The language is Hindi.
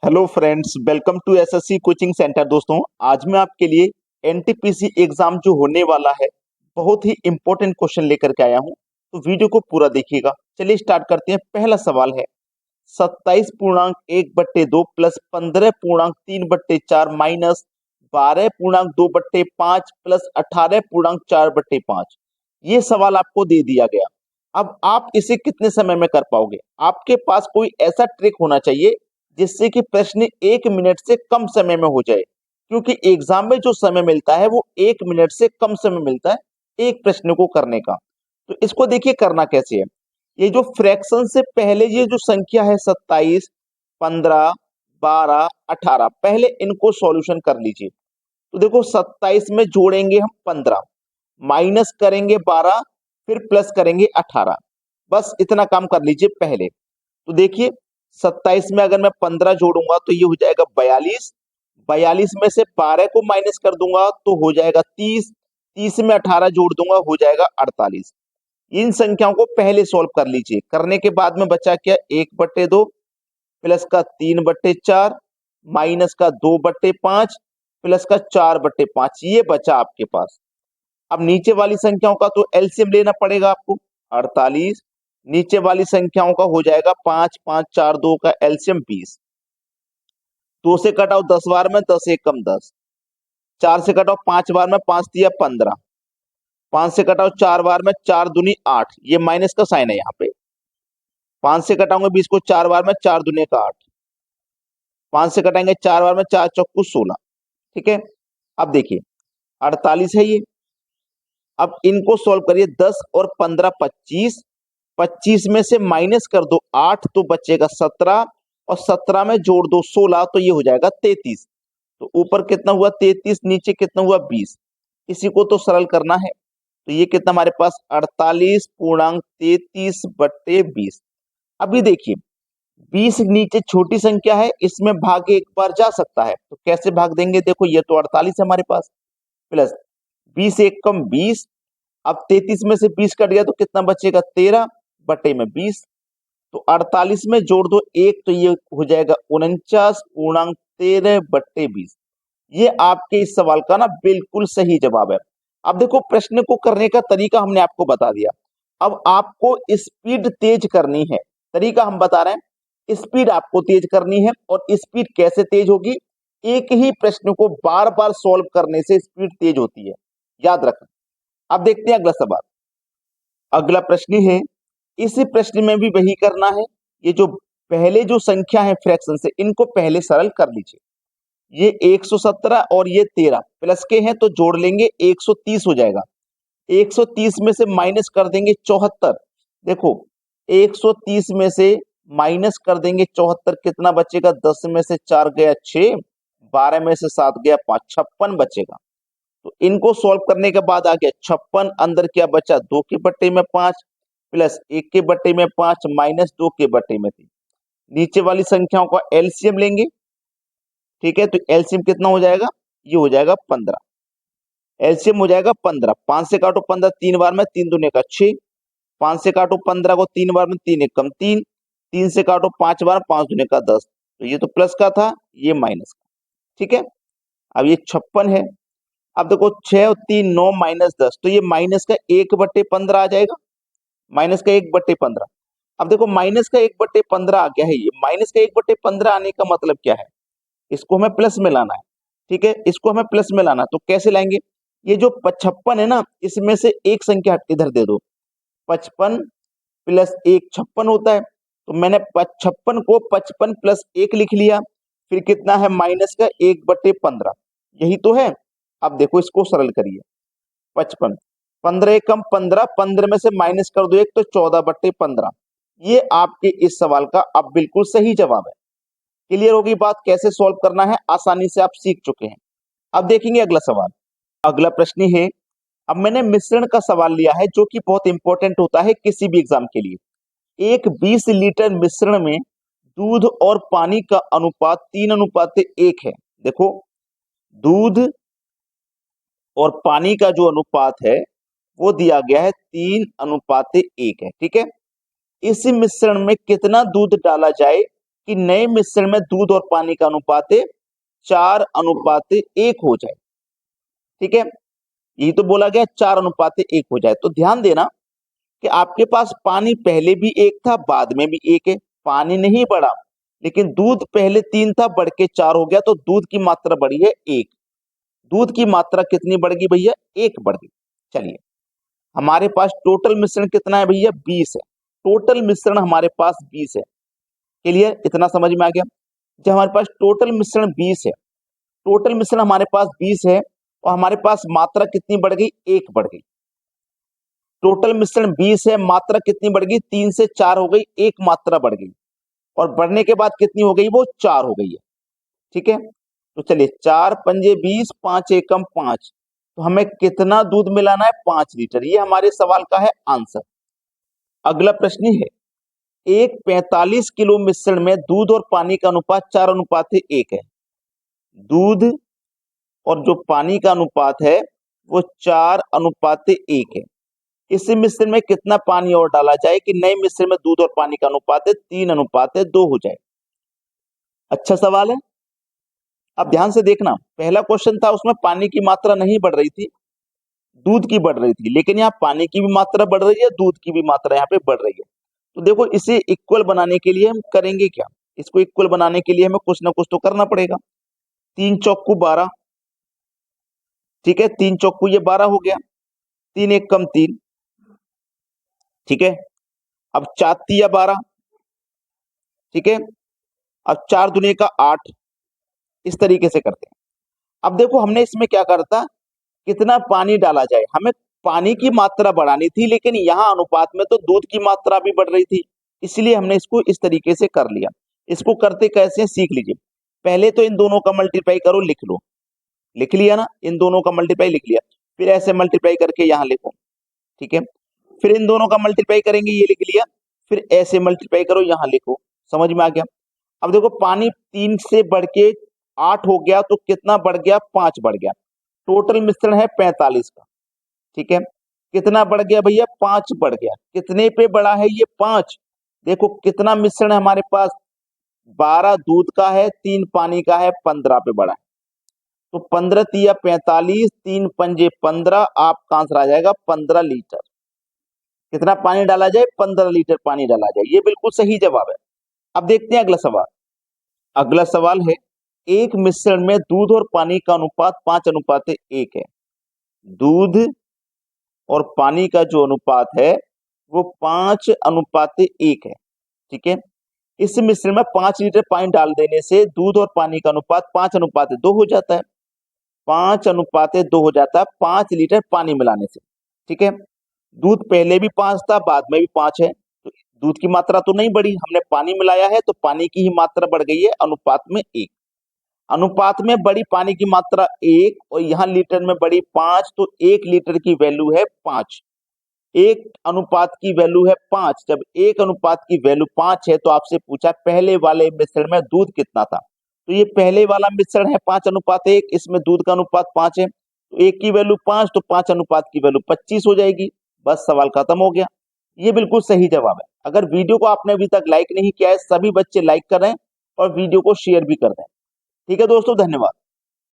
Hello friends, welcome to SSC coaching centre. दोस्तों, आज मैं आपके लिए एनटीपीसी एग्जाम जो होने वाला है, बहुत ही इंपॉर्टेंट क्वेश्चन लेकर के आया हूं। तो वीडियो को पूरा देखिएगा। चलिए स्टार्ट करते हैं। पहला सवाल है 27.1/2 प्लस 15.3/4 माइनस 12.2/5 प्लस 18.4/5। ये सवाल आपको दे दिया गया। अब आप इसे कितने समय में कर पाओगे? आपके पास कोई ऐसा ट्रिक होना चाहिए जिससे कि प्रश्न 1 मिनट से कम समय में हो जाए, क्योंकि एग्जाम में जो समय मिलता है वो 1 मिनट से कम समय मिलता है एक प्रश्न को करने का। तो इसको देखिए करना कैसे है। ये जो फ्रैक्शन से पहले ये जो संख्या है 27, 15, 12, 18, पहले इनको सॉल्यूशन कर लीजिए। तो देखो 27 में जोड़ेंगे हम 15, माइनस करेंगे 12, फिर प्लस करेंगे 18। बस इतना काम कर लीजिए पहले। तो देखिए 27 में अगर मैं 15 जोड़ूंगा तो ये हो जाएगा 42। 42 में से 12 को माइनस कर दूंगा तो हो जाएगा 30। 30 में 18 जोड़ दूंगा हो जाएगा 48। इन संख्याओं को पहले सॉल्व कर लीजिए। करने के बाद में बचा क्या? 1/2 प्लस का 3/4 माइनस का 2/5 प्लस का 4/5, ये बचा आपके पास। अब नीचे वाली संख्याओं का तो एलसीएम लेना पड़ेगा आपको। 48 नीचे वाली संख्याओं का हो जाएगा 5, 5, 4, 2 का एलसीएम 20। 2 से कटाओ 10 बार में, 10 एक कम 10। 4 से कटाओ 5 बार में, 5 दिया 15। 5 से कटाओ 4 बार में, 4 दूनी 8। ये माइनस का साइन है यहाँ पे। 5 से कटाऊंगे 20 को 4 बार में, 4 दूनी का 8। 5 से कटाएंगे 4 बार में, 4 चौको 16। ठीक है। अब देखिए 48 है ये। अब इनको सॉल्व करिए। 10 और 15 25। 25 में से माइनस कर दो 8 तो बचेगा 17, और 17 में जोड़ दो 16 तो ये हो जाएगा 33। तो ऊपर कितना हुआ 33, नीचे कितना हुआ 20। इसी को तो सरल करना है। तो ये कितना हमारे पास 48.33/20। अभी देखिए 20 नीचे छोटी संख्या है, इसमें भाग एक बार जा सकता है। तो कैसे भाग देंगे? देखो ये तो 48 है हमारे पास, प्लस 20 एक कम 20। अब 33 में से 20 कट गया तो कितना बचेगा? 13/20। तो 48 में जोड़ दो एक तो ये हो जाएगा 49.13/20। ये आपके इस सवाल का ना बिल्कुल सही जवाब है। अब देखो प्रश्न को करने का तरीका हमने आपको बता दिया। अब आपको स्पीड तेज करनी है। तरीका हम बता रहे हैं, स्पीड आपको तेज करनी है। और स्पीड कैसे तेज होगी? एक ही प्रश्न को बार बार सॉल्व करने से स्पीड तेज होती है, याद रखना। अब देखते हैं अगला सवाल। अगला प्रश्न है, इस प्रश्न में भी वही करना है। ये जो पहले जो संख्या है फ्रैक्शन से, इनको पहले सरल कर लीजिए। ये 117 और ये 13 प्लस के हैं तो जोड़ लेंगे 130 हो जाएगा। 130 में से माइनस कर देंगे 74। देखो 130 में से माइनस कर देंगे 74, कितना बचेगा? 10 में से 4 गया 6, 12 में से 7 गया 5, 56 बचेगा। तो इनको सॉल्व करने के बाद आ गया 56। अंदर क्या बचा? 2 के बट्टे में 5 प्लस 1 के बट्टे में 5 माइनस 2 के बट्टे में 3। नीचे वाली संख्याओं का एलसीएम लेंगे। ठीक है, तो एलसीएम कितना हो जाएगा? ये हो जाएगा 15। एलसीएम हो जाएगा 15। 5 से काटो 15 3 बार में, 3 दूने का 6। 5 से काटो 15 को 3 बार में, 3 एक कम 3। 3 से काटो 5 बार, 5 दूने का 10। तो ये तो प्लस का था, ये माइनस का। ठीक है। अब ये 56 है। अब देखो 6 और 3 9 माइनस 10, तो ये माइनस का 1/15 आ जाएगा। माइनस का 1/15। अब देखो माइनस का 1/15 आ गया है। ये माइनस का 1/15 आने का मतलब क्या है? इसको हमें प्लस में लाना है। ठीक है, इसको हमें प्लस में लाना है। तो कैसे लाएंगे? ये जो 55 है ना, इसमें से एक संख्या इधर दे दो। 55 प्लस 1 56 होता है। तो मैंने 56 को 55 प्लस 1 लिख लिया। फिर कितना है? माइनस का 1/15। यही तो है। अब देखो इसको सरल करिए। 55, 15 एकम 15, 15 में से माइनस कर दो 1 तो 14/15। ये आपके इस सवाल का अब बिल्कुल सही जवाब है। क्लियर होगी बात? कैसे सॉल्व करना है आसानी से आप सीख चुके हैं। अब देखेंगे अगला सवाल। अगला प्रश्न है, अब मैंने मिश्रण का सवाल लिया है जो कि बहुत इंपॉर्टेंट होता है किसी भी एग्जाम के लिए। एक 20 लीटर मिश्रण में दूध और पानी का अनुपात 3:1 है। देखो दूध और पानी का जो अनुपात है वो दिया गया है 3:1 है। ठीक है। इस मिश्रण में कितना दूध डाला जाए कि नए मिश्रण में दूध और पानी का अनुपात 4:1 हो जाए। ठीक है, यही तो बोला गया 4:1 हो जाए। तो ध्यान देना कि आपके पास पानी पहले भी 1 था, बाद में भी 1 है, पानी नहीं बढ़ा, लेकिन दूध पहले 3 था, बढ़ के 4 हो गया, तो दूध की मात्रा बढ़ी है 1। दूध की मात्रा कितनी बढ़ गई भैया? 1 बढ़ गई। चलिए, हमारे पास टोटल मिश्रण कितना है भैया? 20 है। टोटल मिश्रण हमारे पास 20 है। क्लियर? इतना समझ में आ गया? जब हमारे पास टोटल मिश्रण 20 है, टोटल मिश्रण हमारे पास 20 है और हमारे पास मात्रा कितनी बढ़ गई? 1 बढ़ गई। टोटल मिश्रण 20 है, मात्रा कितनी बढ़ गई? 3 से 4 हो गई, 1 मात्रा बढ़ गई और बढ़ने के बाद कितनी हो गई? वो 4 हो गई है। ठीक है, तो चलिए 4 पंजे 20, 5 एकम 5, तो हमें कितना दूध मिलाना है? 5 लीटर। ये हमारे सवाल का है आंसर। अगला प्रश्न है, एक 45 किलो मिश्रण में दूध और पानी का अनुपात 4:1 है। दूध और जो पानी का अनुपात है वो 4:1 है। इस मिश्रण में कितना पानी और डाला जाए कि नए मिश्रण में दूध और पानी का अनुपात 3:2 हो जाए? अच्छा सवाल है। अब ध्यान से देखना, पहला क्वेश्चन था उसमें पानी की मात्रा नहीं बढ़ रही थी, दूध की बढ़ रही थी, लेकिन यहाँ पानी की भी मात्रा बढ़ रही है, दूध की भी मात्रा यहाँ पे बढ़ रही है। तो देखो, इसे इक्वल बनाने के लिए हम करेंगे क्या? इसको इक्वल बनाने के लिए हमें कुछ ना कुछ तो करना पड़ेगा। 3 चौकू 12, ठीक है, 3 चौकू ये 12 हो गया, 3 एक कम 3, ठीक है। अब 4 तिया 12, ठीक है। अब 4 दुनी का 8, इस तरीके से करते हैं। अब देखो, हमने इसमें क्या करता, कितना पानी डाला जाए, हमें पानी की मात्रा बढ़ानी थी, लेकिन यहाँ अनुपात में तो दूध की मात्रा भी बढ़ रही थी, इसलिए हमने इसको इस तरीके से कर लिया। इसको करते कैसे हैं, सीख लीजिए। पहले तो इन दोनों का मल्टीप्लाई करो, लिख लो, लिख लिया ना, इन दोनों का मल्टीप्लाई लिख लिया, फिर ऐसे मल्टीप्लाई करके यहाँ लिखो, ठीक है। फिर इन दोनों का मल्टीप्लाई करेंगे, ये लिख लिया, फिर ऐसे मल्टीप्लाई करो, यहाँ लिखो। समझ में आ गया? अब देखो, पानी 3 से बढ़ के 8 हो गया, तो कितना बढ़ गया? 5 बढ़ गया। टोटल मिश्रण है 45 का, ठीक है। कितना बढ़ गया भैया? 5 बढ़ गया। कितने पे बढ़ा है ये? 5। देखो कितना मिश्रण है हमारे पास, 12 दूध का है, 3 पानी का है, 15 पे बढ़ा है। तो 15 तिया 45, 3 पंजे 15, आपका आंसर आ जाएगा 15 लीटर। कितना पानी डाला जाए? 15 लीटर पानी डाला जाए, ये बिल्कुल सही जवाब है। अब देखते हैं अगला सवाल। अगला सवाल है, एक मिश्रण में दूध और पानी का अनुपात 5:1 है। दूध और पानी का जो अनुपात है वो 5:1 है, ठीक है। इस मिश्रण में 5 लीटर पानी डाल देने से दूध और पानी का अनुपात 5:2 हो जाता है। 5:2 हो जाता है 5 लीटर पानी मिलाने से, ठीक है। दूध पहले भी 5 था, बाद में भी 5 है, तो दूध की मात्रा तो नहीं बढ़ी, हमने पानी मिलाया है तो पानी की ही मात्रा बढ़ गई है, अनुपात में 1। अनुपात में बड़ी पानी की मात्रा 1 और यहाँ लीटर में बड़ी 5, तो 1 लीटर की वैल्यू है 5। एक अनुपात की वैल्यू है 5। जब एक अनुपात की वैल्यू 5 है तो आपसे पूछा पहले वाले मिश्रण में दूध कितना था, तो ये पहले वाला मिश्रण है 5:1, इसमें दूध का अनुपात 5 है, तो एक की वैल्यू 5, तो 5 अनुपात की वैल्यू 25 हो जाएगी। बस सवाल खत्म हो गया। ये बिल्कुल सही जवाब है। अगर वीडियो को आपने अभी तक लाइक नहीं किया है, सभी बच्चे लाइक कर रहे हैं और वीडियो को शेयर भी कर रहे हैं। ठीक है दोस्तों, धन्यवाद।